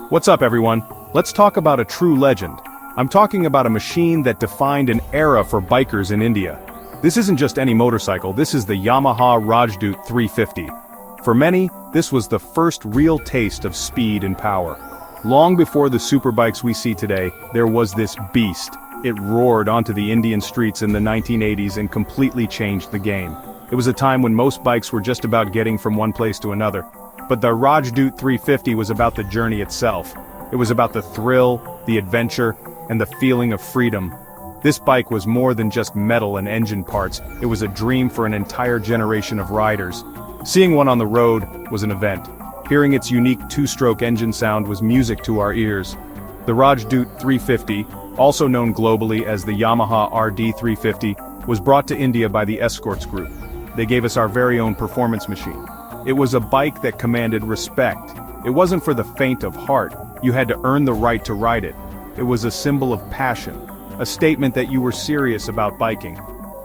What's up everyone? Let's talk about a true legend. I'm talking about a machine that defined an era for bikers in India. This isn't just any motorcycle, this is the Yamaha Rajdoot 350. For many, this was the first real taste of speed and power. Long before the superbikes we see today, there was this beast. It roared onto the Indian streets in the 1980s and completely changed the game. It was a time when most bikes were just about getting from one place to another. But the Rajdoot 350 was about the journey itself. It was about the thrill, the adventure, and the feeling of freedom. This bike was more than just metal and engine parts, it was a dream for an entire generation of riders. Seeing one on the road was an event. Hearing its unique two-stroke engine sound was music to our ears. The Rajdoot 350, also known globally as the Yamaha RD350, was brought to India by the Escorts Group. They gave us our very own performance machine. It was a bike that commanded respect. It wasn't for the faint of heart. You had to earn the right to ride it. It was a symbol of passion, a statement that you were serious about biking.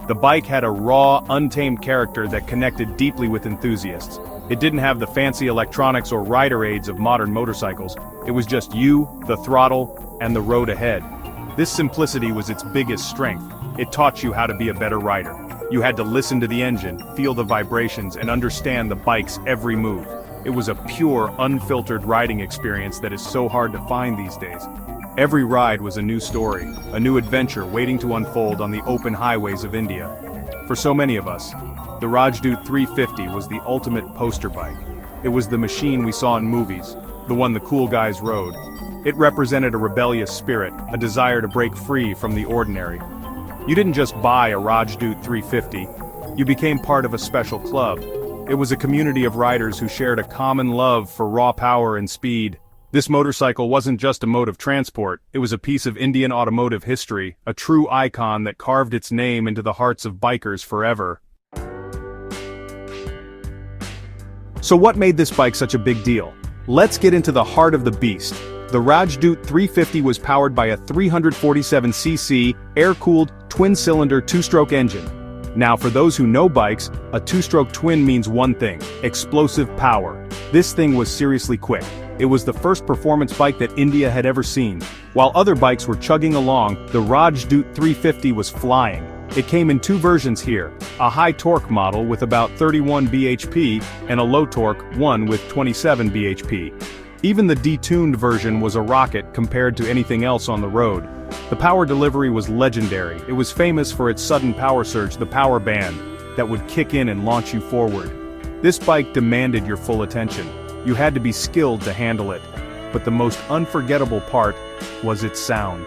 The bike had a raw, untamed character that connected deeply with enthusiasts. It didn't have the fancy electronics or rider aids of modern motorcycles. It was just you, the throttle, and the road ahead. This simplicity was its biggest strength. It taught you how to be a better rider. You had to listen to the engine, feel the vibrations, and understand the bike's every move. It was a pure, unfiltered riding experience that is so hard to find these days. Every ride was a new story, a new adventure waiting to unfold on the open highways of India. For so many of us, the Rajdoot 350 was the ultimate poster bike. It was the machine we saw in movies, the one the cool guys rode. It represented a rebellious spirit, a desire to break free from the ordinary. You didn't just buy a Rajdoot 350, you became part of a special club. It was a community of riders who shared a common love for raw power and speed. This motorcycle wasn't just a mode of transport, it was a piece of Indian automotive history, a true icon that carved its name into the hearts of bikers forever. So what made this bike such a big deal? Let's get into the heart of the beast. The Rajdoot 350 was powered by a 347cc, air-cooled, twin-cylinder two-stroke engine. Now for those who know bikes, a two-stroke twin means one thing: explosive power. This thing was seriously quick. It was the first performance bike that India had ever seen. While other bikes were chugging along, the Rajdoot 350 was flying. It came in two versions here, a high-torque model with about 31 bhp, and a low-torque one with 27 bhp. Even the detuned version was a rocket compared to anything else on the road. The power delivery was legendary. It was famous for its sudden power surge, the power band, that would kick in and launch you forward. This bike demanded your full attention. You had to be skilled to handle it. But the most unforgettable part was its sound.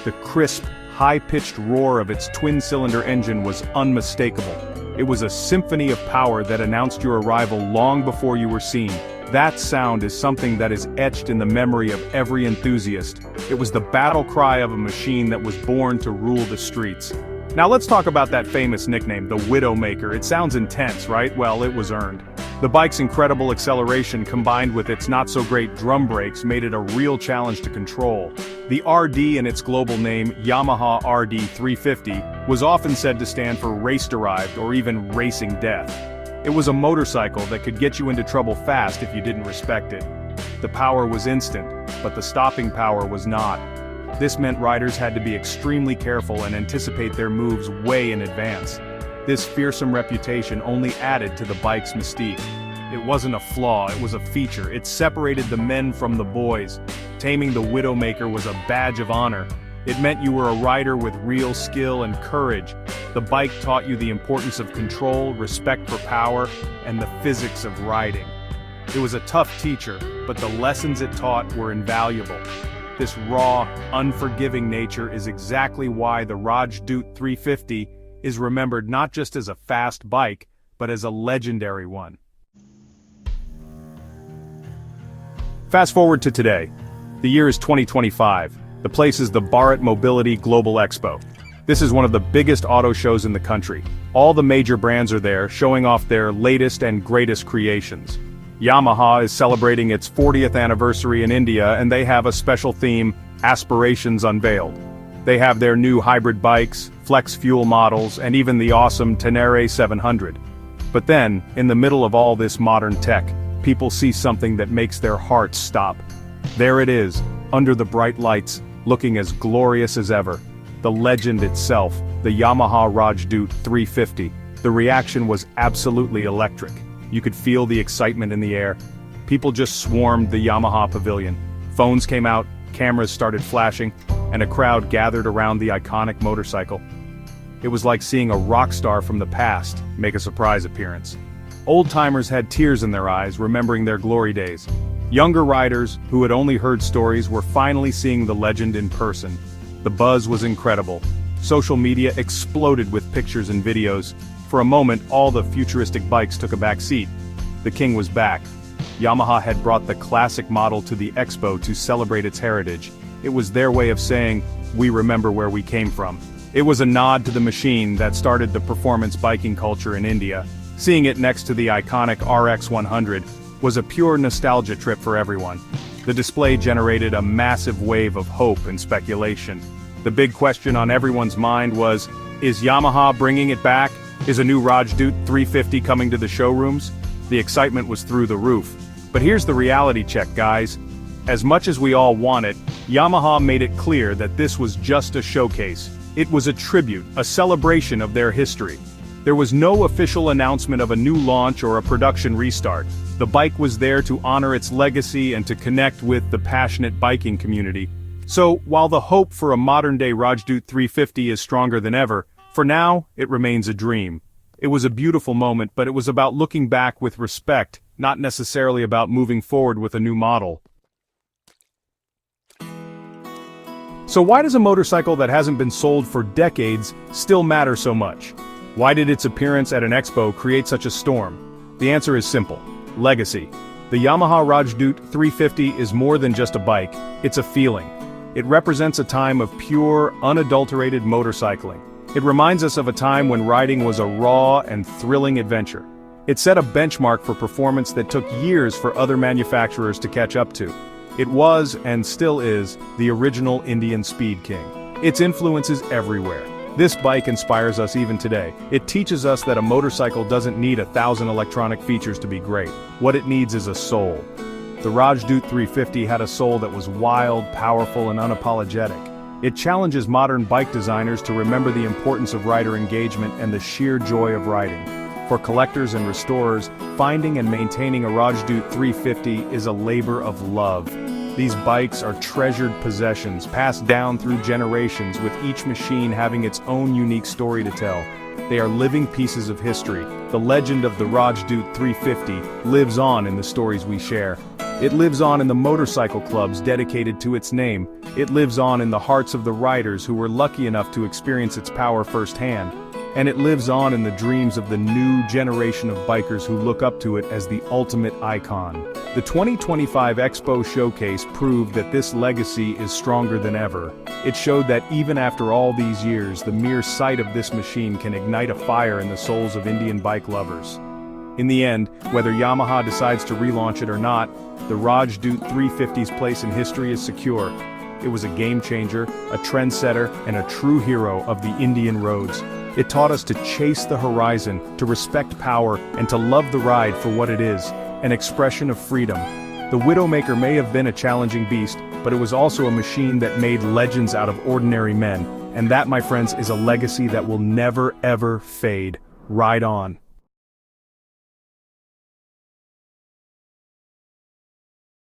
The crisp, high-pitched roar of its twin-cylinder engine was unmistakable. It was a symphony of power that announced your arrival long before you were seen. That sound is something that is etched in the memory of every enthusiast. It was the battle cry of a machine that was born to rule the streets. Now let's talk about that famous nickname, the Widowmaker. It sounds intense, right? Well, it was earned. The bike's incredible acceleration combined with its not-so-great drum brakes made it a real challenge to control. The RD in its global name, Yamaha RD350, was often said to stand for race-derived or even racing death. It was a motorcycle that could get you into trouble fast if you didn't respect it. The power was instant, but the stopping power was not. This meant riders had to be extremely careful and anticipate their moves way in advance. This fearsome reputation only added to the bike's mystique. It wasn't a flaw, it was a feature. It separated the men from the boys. Taming the Widowmaker was a badge of honor. It meant you were a rider with real skill and courage. The bike taught you the importance of control, respect for power, and the physics of riding. It was a tough teacher, but the lessons it taught were invaluable. This raw, unforgiving nature is exactly why the Rajdoot 350 is remembered not just as a fast bike, but as a legendary one. Fast forward to today. The year is 2025. The place is the Bharat Mobility Global Expo. This is one of the biggest auto shows in the country. All the major brands are there, showing off their latest and greatest creations. Yamaha is celebrating its 40th anniversary in India, and they have a special theme, Aspirations Unveiled. They have their new hybrid bikes, flex fuel models, and even the awesome Tenere 700. But then, in the middle of all this modern tech, people see something that makes their hearts stop. There it is, under the bright lights, looking as glorious as ever. The legend itself, the Yamaha Rajdoot 350. The reaction was absolutely electric. You could feel the excitement in the air. People just swarmed the Yamaha pavilion. Phones came out, cameras started flashing, and a crowd gathered around the iconic motorcycle. It was like seeing a rock star from the past make a surprise appearance. Old-timers had tears in their eyes, remembering their glory days. Younger riders, who had only heard stories, were finally seeing the legend in person. The buzz was incredible. Social media exploded with pictures and videos. For a moment, all the futuristic bikes took a back seat. The king was back. Yamaha had brought the classic model to the expo to celebrate its heritage. It was their way of saying, "We remember where we came from." It was a nod to the machine that started the performance biking culture in India. Seeing it next to the iconic RX 100 was a pure nostalgia trip for everyone. The display generated a massive wave of hope and speculation. The big question on everyone's mind was, is Yamaha bringing it back? Is a new Rajdoot 350 coming to the showrooms? The excitement was through the roof. But here's the reality check, guys. As much as we all want it, Yamaha made it clear that this was just a showcase. It was a tribute, a celebration of their history. There was no official announcement of a new launch or a production restart. The bike was there to honor its legacy and to connect with the passionate biking community. So, while the hope for a modern-day Rajdoot 350 is stronger than ever, for now, it remains a dream. It was a beautiful moment, but it was about looking back with respect, not necessarily about moving forward with a new model. So why does a motorcycle that hasn't been sold for decades still matter so much? Why did its appearance at an expo create such a storm? The answer is simple: legacy. The Yamaha Rajdoot 350 is more than just a bike, it's a feeling. It represents a time of pure, unadulterated motorcycling. It reminds us of a time when riding was a raw and thrilling adventure. It set a benchmark for performance that took years for other manufacturers to catch up to. It was, and still is, the original Indian speed king. Its influence is everywhere. This bike inspires us even today. It teaches us that a motorcycle doesn't need 1,000 electronic features to be great. What it needs is a soul. The Rajdoot 350 had a soul that was wild, powerful, and unapologetic. It challenges modern bike designers to remember the importance of rider engagement and the sheer joy of riding. For collectors and restorers, finding and maintaining a Rajdoot 350 is a labor of love. These bikes are treasured possessions, passed down through generations, with each machine having its own unique story to tell. They are living pieces of history. The legend of the Rajdoot 350 lives on in the stories we share. It lives on in the motorcycle clubs dedicated to its name. It lives on in the hearts of the riders who were lucky enough to experience its power firsthand. And it lives on in the dreams of the new generation of bikers who look up to it as the ultimate icon. The 2025 Expo Showcase proved that this legacy is stronger than ever. It showed that even after all these years, the mere sight of this machine can ignite a fire in the souls of Indian bike lovers. In the end, whether Yamaha decides to relaunch it or not, the Rajdoot 350's place in history is secure. It was a game changer, a trendsetter, and a true hero of the Indian roads. It taught us to chase the horizon, to respect power, and to love the ride for what it is, an expression of freedom. The Widowmaker may have been a challenging beast, but it was also a machine that made legends out of ordinary men. And that, my friends, is a legacy that will never ever fade. Ride on.